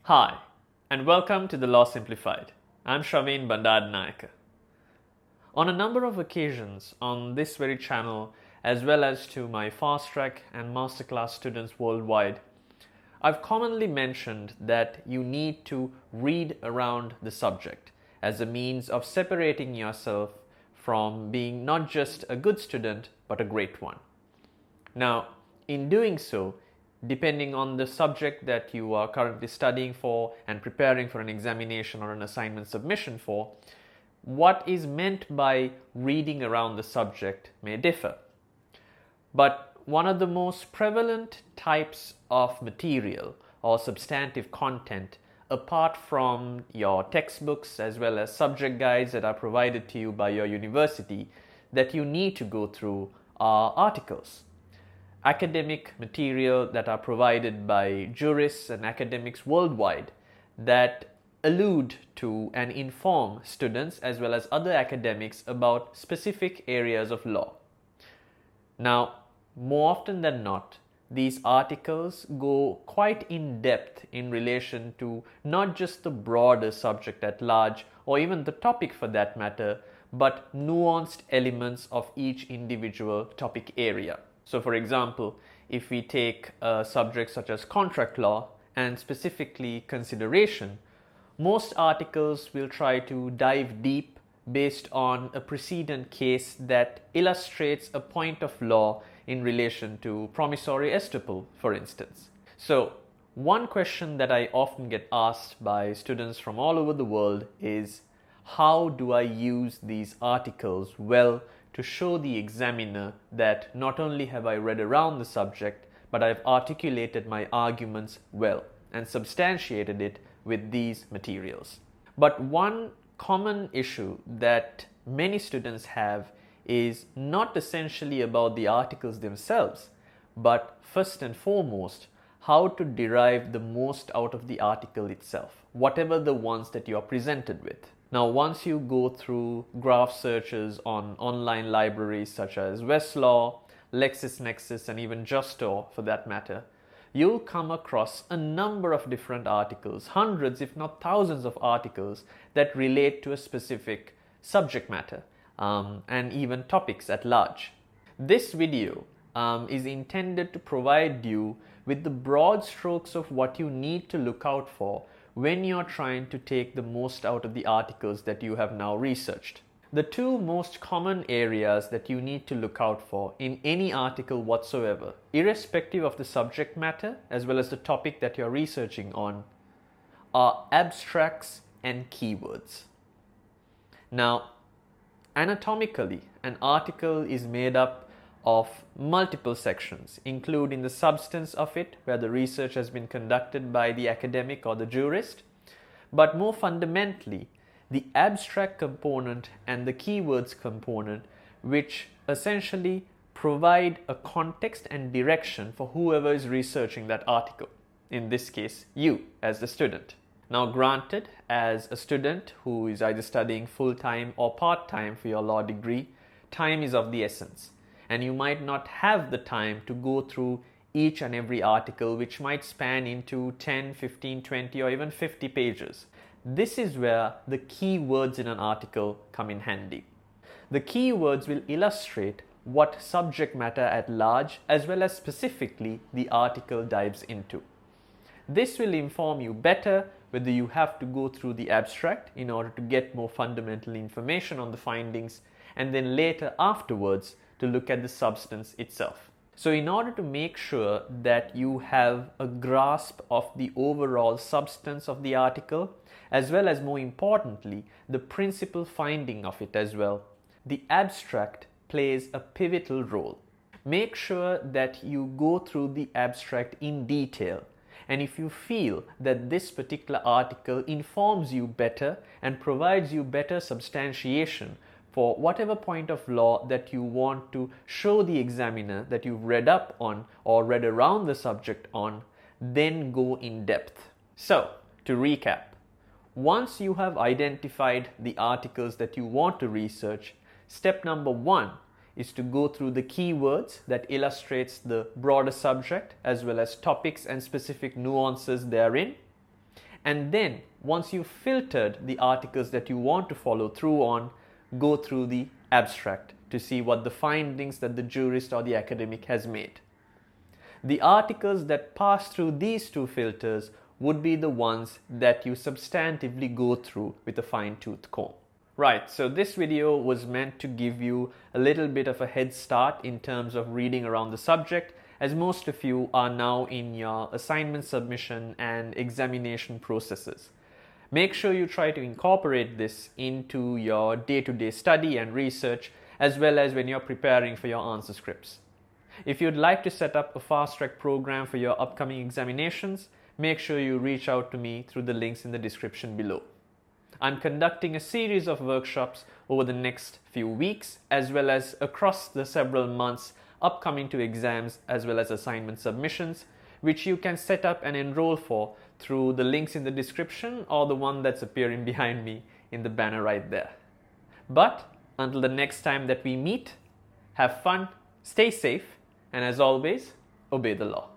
Hi, and welcome to the Law Simplified. I'm Shaveen Bandardanayaka. On a number of occasions on this very channel, as well as to my fast track and masterclass students worldwide, I've commonly mentioned that you need to read around the subject as a means of separating yourself from being not just a good student but a great one. Now, in doing so, depending on the subject that you are currently studying for and preparing for an examination or an assignment submission for, what is meant by reading around the subject may differ. But one of the most prevalent types of material or substantive content, apart from your textbooks as well as subject guides that are provided to you by your university, that you need to go through are articles. Academic material that are provided by jurists and academics worldwide that allude to and inform students as well as other academics about specific areas of law. Now, more often than not, these articles go quite in depth in relation to not just the broader subject at large or even the topic for that matter, but nuanced elements of each individual topic area. So for example, if we take a subject such as contract law and specifically consideration, most articles will try to dive deep based on a precedent case that illustrates a point of law in relation to promissory estoppel, for instance. So one question that I often get asked by students from all over the world is, how do I use these articles well to show the examiner that not only have I read around the subject, but I've articulated my arguments well and substantiated it with these materials. But one common issue that many students have is not essentially about the articles themselves, but first and foremost, how to derive the most out of the article itself, whatever the ones that you are presented with. Now, once you go through graph searches on online libraries such as Westlaw, LexisNexis, and even Justo for that matter, you'll come across a number of different articles, hundreds if not thousands of articles that relate to a specific subject matter and even topics at large. This video is intended to provide you with the broad strokes of what you need to look out for when you're trying to take the most out of the articles that you have now researched. The two most common areas that you need to look out for in any article whatsoever, irrespective of the subject matter as well as the topic that you're researching on, are abstracts and keywords. Now, anatomically, an article is made up of multiple sections, including the substance of it, where the research has been conducted by the academic or the jurist, but more fundamentally, the abstract component and the keywords component, which essentially provide a context and direction for whoever is researching that article, in this case, you as the student. Now, granted, as a student who is either studying full-time or part-time for your law degree, time is of the essence. And you might not have the time to go through each and every article, which might span into 10, 15, 20, or even 50 pages. This is where the keywords in an article come in handy. The keywords will illustrate what subject matter at large, as well as specifically the article dives into. This will inform you better whether you have to go through the abstract in order to get more fundamental information on the findings, and then later afterwards to look at the substance itself. So in order to make sure that you have a grasp of the overall substance of the article, as well as more importantly, the principal finding of it as well, the abstract plays a pivotal role. Make sure that you go through the abstract in detail. And if you feel that this particular article informs you better and provides you better substantiation for whatever point of law that you want to show the examiner that you've read up on or read around the subject on, then go in depth. So, to recap, once you have identified the articles that you want to research, step number one is to go through the keywords that illustrates the broader subject as well as topics and specific nuances therein. And then, once you've filtered the articles that you want to follow through on, go through the abstract to see what the findings that the jurist or the academic has made. The articles that pass through these two filters would be the ones that you substantively go through with a fine-tooth comb. Right, so this video was meant to give you a little bit of a head start in terms of reading around the subject, as most of you are now in your assignment submission and examination processes. Make sure you try to incorporate this into your day-to-day study and research, as well as when you're preparing for your answer scripts. If you'd like to set up a fast-track program for your upcoming examinations, make sure you reach out to me through the links in the description below. I'm conducting a series of workshops over the next few weeks, as well as across the several months upcoming to exams as well as assignment submissions, which you can set up and enroll for through the links in the description or the one that's appearing behind me in the banner right there. But until the next time that we meet, have fun, stay safe, and as always, obey the law.